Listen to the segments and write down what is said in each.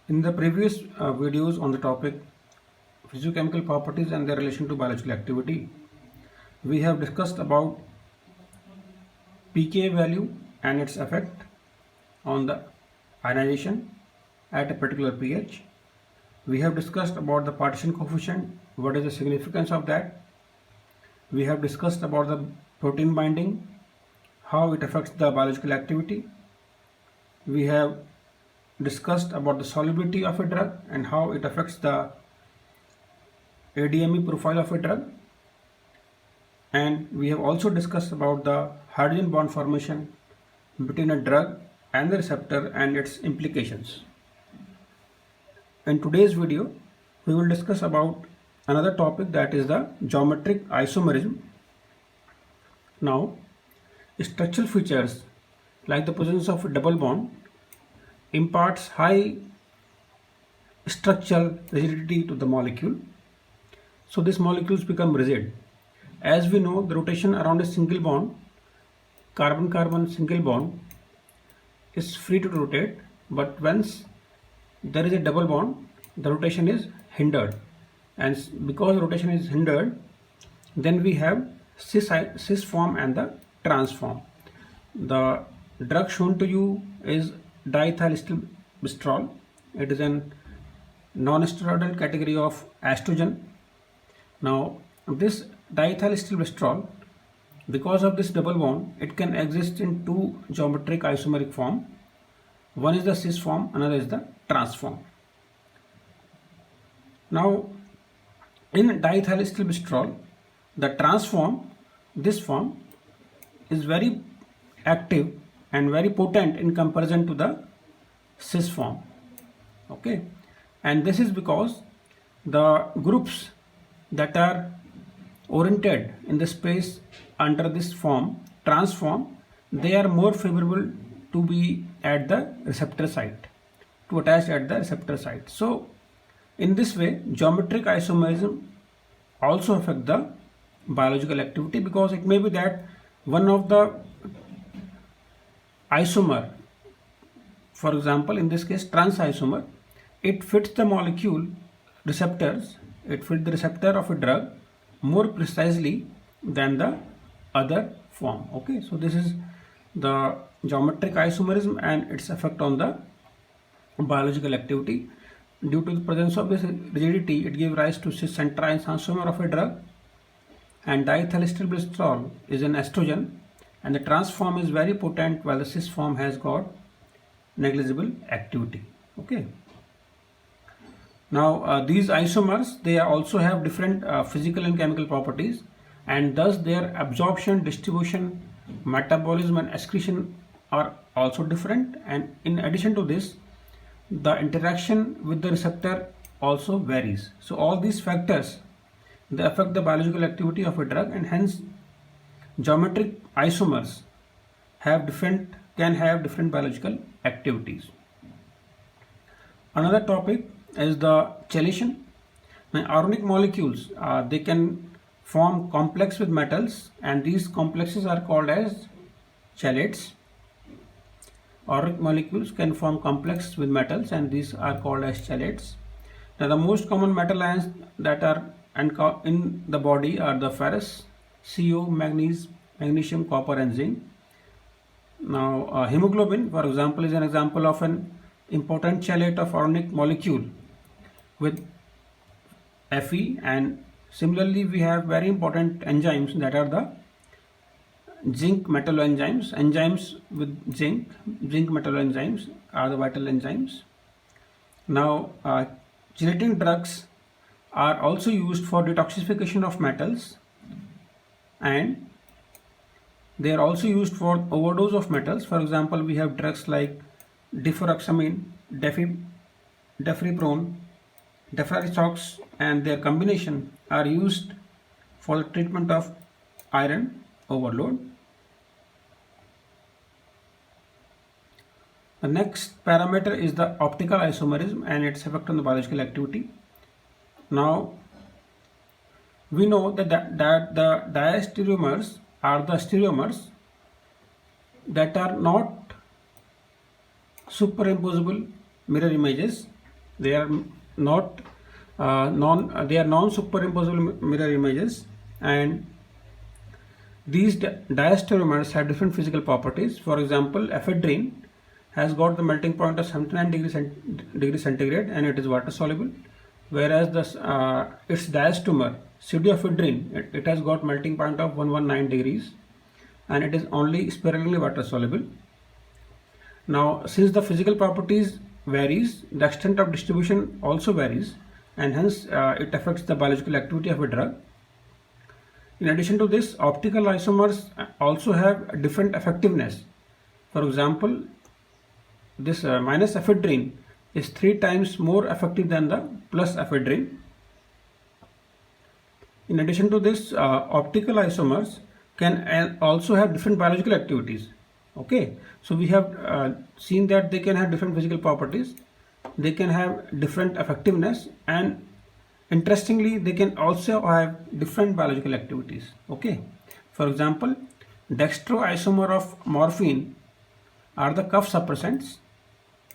In the previous videos on the topic physiochemical properties and their relation to biological activity, we have discussed about pKa value and its effect on the ionization at a particular pH. We have discussed about the partition coefficient, what is the significance of that. We have discussed about the protein binding, how it affects the biological activity. We have discussed about the solubility of a drug and how it affects the ADME profile of a drug, and we have also discussed about the hydrogen bond formation between a drug and the receptor and its implications. In today's video, we will discuss about another topic, that is the geometric isomerism. Now, structural features like the presence of a double bond imparts high structural rigidity to the molecule. So these molecules become rigid. As we know, the rotation around a single bond, carbon-carbon single bond, is free to rotate, but once there is a double bond, the rotation is hindered. And because rotation is hindered, then we have cis form and the trans form. The drug shown to you is diethylstilbestrol. It is a non-steroidal category of estrogen. Now, this diethylstilbestrol, because of this double bond, it can exist in two geometric isomeric form. One is the cis form, another is the trans form. Now, in diethylstilbestrol, the trans form, this form, is very active and very potent in comparison to the cis form. Okay, and this is because the groups that are oriented in the space under this form, trans form, they are more favorable to be at the receptor site, to attach at the receptor site. So in this way, geometric isomerism also affect the biological activity, because it may be that one of the isomer, for example in this case trans isomer, it fits the molecule receptors, it fits the receptor of a drug more precisely than the other form. Okay, so this is the geometric isomerism and its effect on the biological activity. Due to the presence of this rigidity, it gives rise to cis and trans isomer of a drug, and diethylstilbestrol is an estrogen, and the trans form is very potent while the cis form has got negligible activity. Okay. Now these isomers, they also have different physical and chemical properties, and thus their absorption, distribution, metabolism and excretion are also different, and in addition to this, the interaction with the receptor also varies. So all these factors, they affect the biological activity of a drug, and hence geometric isomers can have different biological activities. Another topic is the chelation. Now, organic molecules, they can form complex with metals, and these complexes are called as chelates. Organic molecules can form complex with metals, and these are called as chelates. Now, the most common metal ions that are in the body are the ferrous, CO, magnesium, copper and zinc. Now, hemoglobin, for example, is an example of an important chelate of organic molecule with Fe, and similarly we have very important enzymes that are the zinc enzymes with zinc metalloenzymes are the vital enzymes. Now, chelating drugs are also used for detoxification of metals, and they are also used for overdose of metals. For example, we have drugs like deferoxamine, deferiprone, deferisox, and their combination are used for the treatment of iron overload. The next parameter is the optical isomerism and its effect on the biological activity. Now, we know that the diastereomers are the stereomers that are not superimposable mirror images, They are not they are non-superimposable mirror images, and these diastereomers have different physical properties. For example, ephedrine has got the melting point of 79 degrees centigrade and it is water soluble, whereas its diastereomer pseudoephedrine, it has got melting point of 119 degrees and it is only sparingly water soluble. Now, since the physical properties varies, the extent of distribution also varies, and hence it affects the biological activity of a drug. In addition to this, optical isomers also have different effectiveness. For example, this minus ephedrine is 3 times more effective than the plus ephedrine. In addition to this, optical isomers can also have different biological activities. Okay, so we have seen that they can have different physical properties, they can have different effectiveness, and interestingly they can also have different biological activities. Okay, for example, dextroisomer of morphine are the cough suppressants,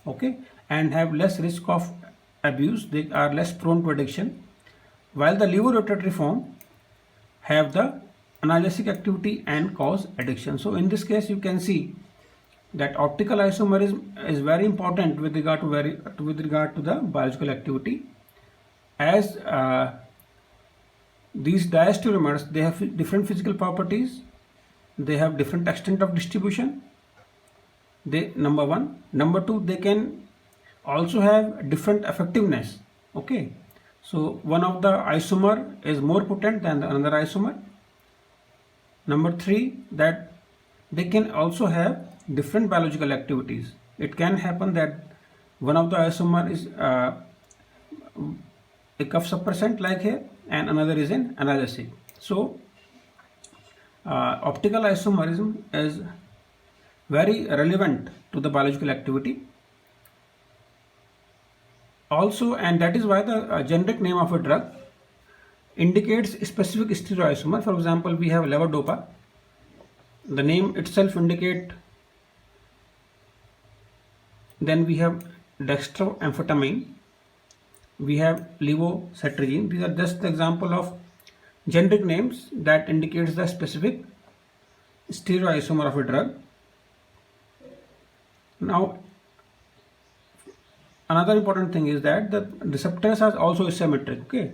okay, and have less risk of abuse, they are less prone to addiction, while the levorotatory form have the analgesic activity and cause addiction. So in this case you can see that optical isomerism is very important with regard to the biological activity, as these diastereomers, they have different physical properties, they have different extent of distribution, they, number one. Number two, they can also have different effectiveness. Okay, so one of the isomer is more potent than the another isomer. Number three, that they can also have different biological activities. It can happen that one of the isomer is a cough suppressant like here, and another is an analgesic. So optical isomerism is very relevant to the biological activity also, and that is why the generic name of a drug indicates specific stereoisomer. For example, we have levodopa, the name itself indicate. Then we have dextroamphetamine, we have levocetirizine. These are just the example of generic names that indicates the specific stereoisomer of a drug. Now, another important thing is that the receptors are also asymmetric. Okay,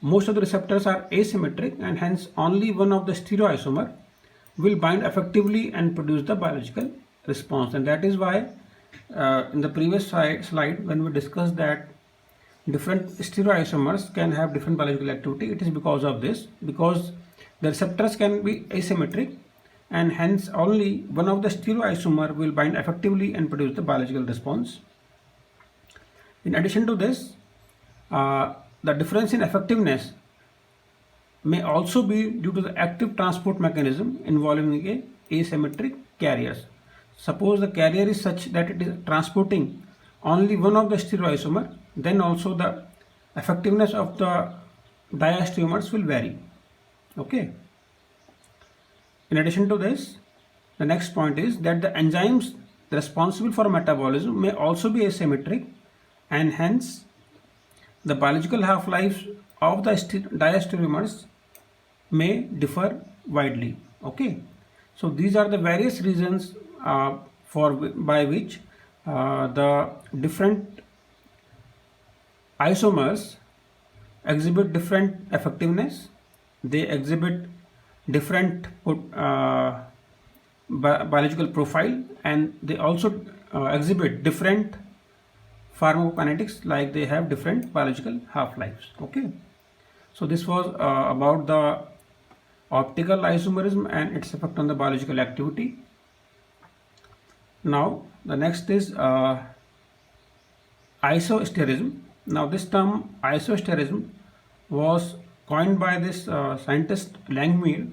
most of the receptors are asymmetric, and hence only one of the stereoisomer will bind effectively and produce the biological response. And that is why in the previous slide when we discussed that different stereoisomers can have different biological activity, it is because of this, because the receptors can be asymmetric and hence only one of the stereoisomer will bind effectively and produce the biological response. In addition to this, the difference in effectiveness may also be due to the active transport mechanism involving a asymmetric carriers. Suppose the carrier is such that it is transporting only one of the stereoisomer, then also the effectiveness of the diastereomers will vary. Okay. In addition to this, the next point is that the enzymes responsible for metabolism may also be asymmetric, and hence the biological half-life of the diastereomers may differ widely. Okay, so these are the various reasons by which the different isomers exhibit different effectiveness, they exhibit different biological profile, and they also exhibit different pharmacokinetics, like they have different biological half-lives. Okay, so this was about the optical isomerism and its effect on the biological activity. Now the next is isosterism. Now this term isosterism was coined by this scientist Langmuir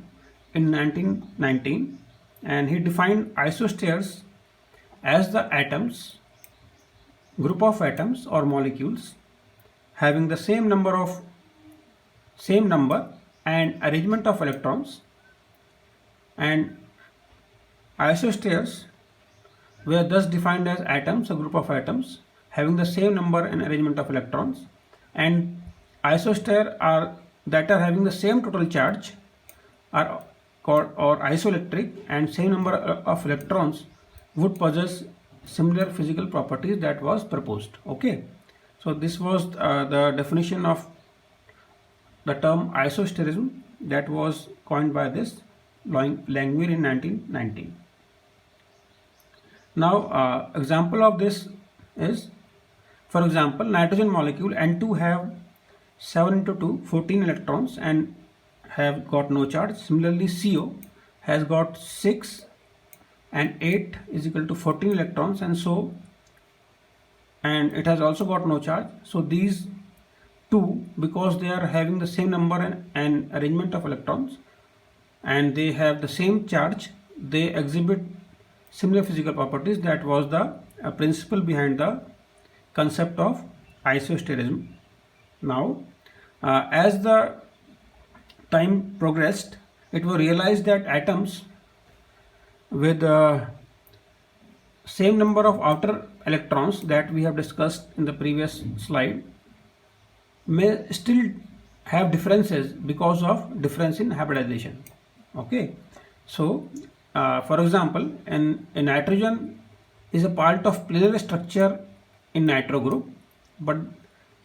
in 1919, and he defined isosteres as the atoms, group of atoms or molecules having the same number and arrangement of electrons, and isosteres were thus defined as atoms, a group of atoms having the same number and arrangement of electrons, and isostere are that are having the same total charge are called or isoelectric, and same number of electrons would possess similar physical properties that was proposed. Okay, so this was the definition of the term isosterism that was coined by this Langmuir in 1990. Now, example of this is, for example, nitrogen molecule N2 have 7 into 2, 14 electrons and have got no charge. Similarly, CO has got 6 and 8 is equal to 14 electrons, and it has also got no charge. So these two, because they are having the same number and arrangement of electrons and they have the same charge, they exhibit similar physical properties. That was the principle behind the concept of isosterism. Now, as the time progressed, it was realized that atoms with same number of outer electrons that we have discussed in the previous slide may still have differences because of difference in hybridization. Okay, so for example, in nitrogen is a part of planar structure in nitro group, but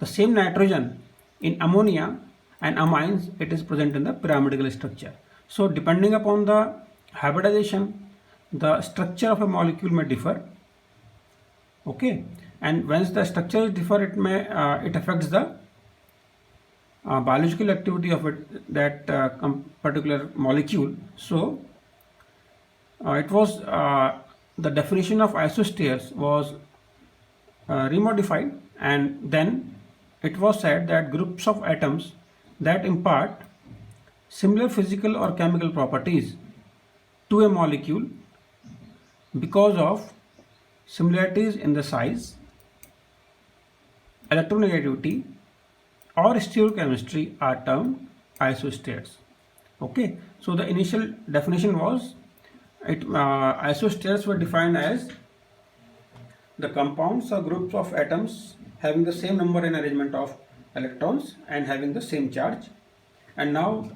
the same nitrogen in ammonia and amines, it is present in the pyramidal structure. So depending upon the hybridization, the structure of a molecule may differ. Okay, and once the structure is differ, it affects the biological activity of that particular molecule. So it was the definition of isosteres was remodified, and then it was said that groups of atoms that impart similar physical or chemical properties to a molecule because of similarities in the size, electronegativity or stereochemistry are termed isosteres. Okay, so the initial definition was isosteres were defined as the compounds or groups of atoms having the same number and arrangement of electrons and having the same charge. And now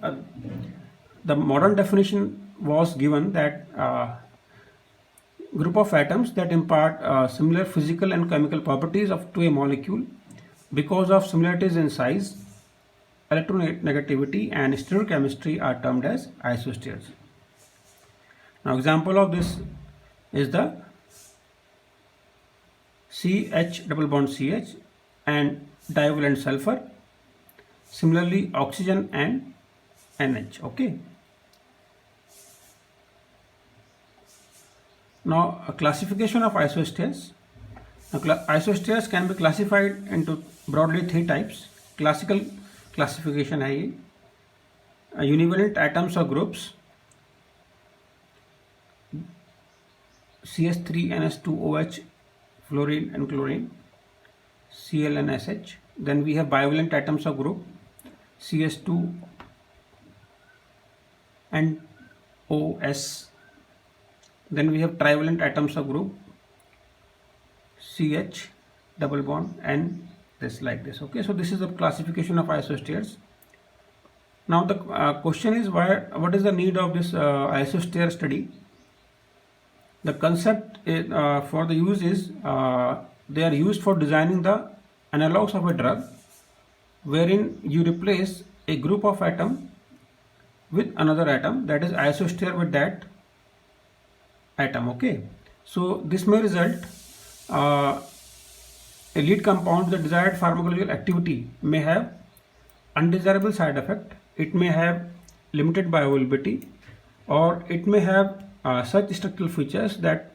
the modern definition was given that group of atoms that impart similar physical and chemical properties to a molecule because of similarities in size, electronegativity and stereochemistry are termed as isosteres. Now example of this is the CH double bond CH and divalent sulfur, similarly oxygen and NH. Okay, now a classification of isosteres. Now, isosteres can be classified into broadly three types. Classical classification है ये, univalent atoms or groups, CH3NH2OH, fluorine and chlorine, Cl and SH. Then we have bivalent atoms or group, CH2 and OS. Then we have trivalent atoms or group, CH double bond and this like this. Okay, so this is the classification of isosteres. Now the question is, what is the need of this isostere study? The concept is, for the use is they are used for designing the analogs of a drug, wherein you replace a group of atom with another atom that is isostere with that atom. Okay, so this may result a lead compound, the desired pharmacological activity may have undesirable side effect, it may have limited bioavailability, or it may have such structural features that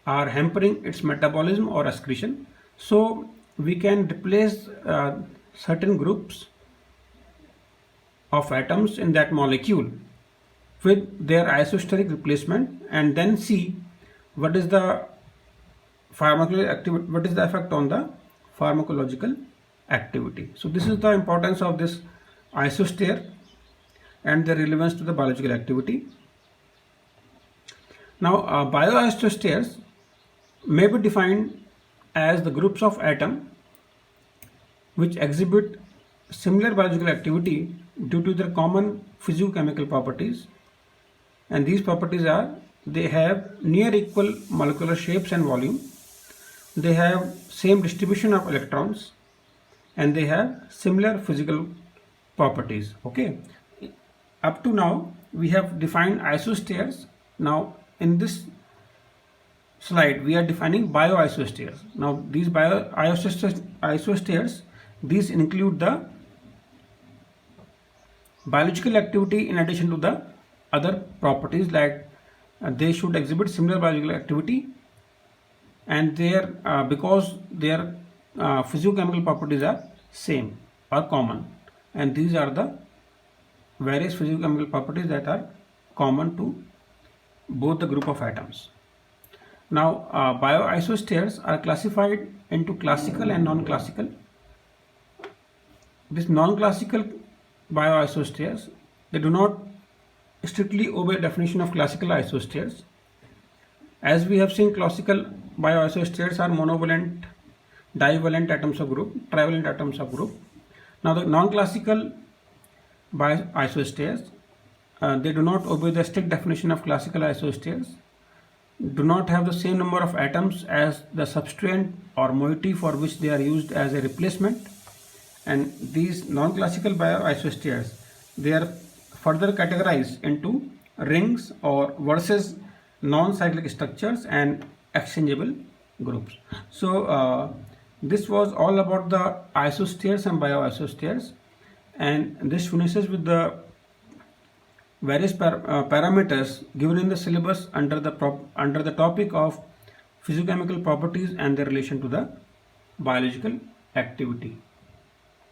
are hampering its metabolism or excretion. So we can replace certain groups of atoms in that molecule with their isosteric replacement and then see what is the pharmacological activity, what is the effect on the pharmacological activity. So this is the importance of this isostere and the relevance to the biological activity. Now bioisosteres may be defined as the groups of atom which exhibit similar biological activity due to their common physicochemical properties, and these properties are they have near equal molecular shapes and volume, they have same distribution of electrons, and they have similar physical properties. Okay, up to now we have defined isostates. Now in this slide we are defining bioisostates. Now these bioisostates, these include the biological activity in addition to the other properties, like they should exhibit similar biological activity, and because their physicochemical properties are same or common, and these are the various physicochemical properties that are common to both the group of atoms. Now bioisostates are classified into classical and non-classical. This non-classical bioisostates, they do not strictly obey definition of classical isostates. As we have seen, classical bioisostates are monovalent, divalent atoms of group, trivalent atoms of group. Now the non-classical bioisostates, they do not obey the strict definition of classical isostates, do not have the same number of atoms as the substrate or moiety for which they are used as a replacement, and these non-classical bioisostates, they are further categorized into rings or versus non-cyclic structures and exchangeable groups. So this was all about the isostates and bioisostates, and this finishes with the various parameters given in the syllabus under the topic of physicochemical properties and their relation to the biological activity.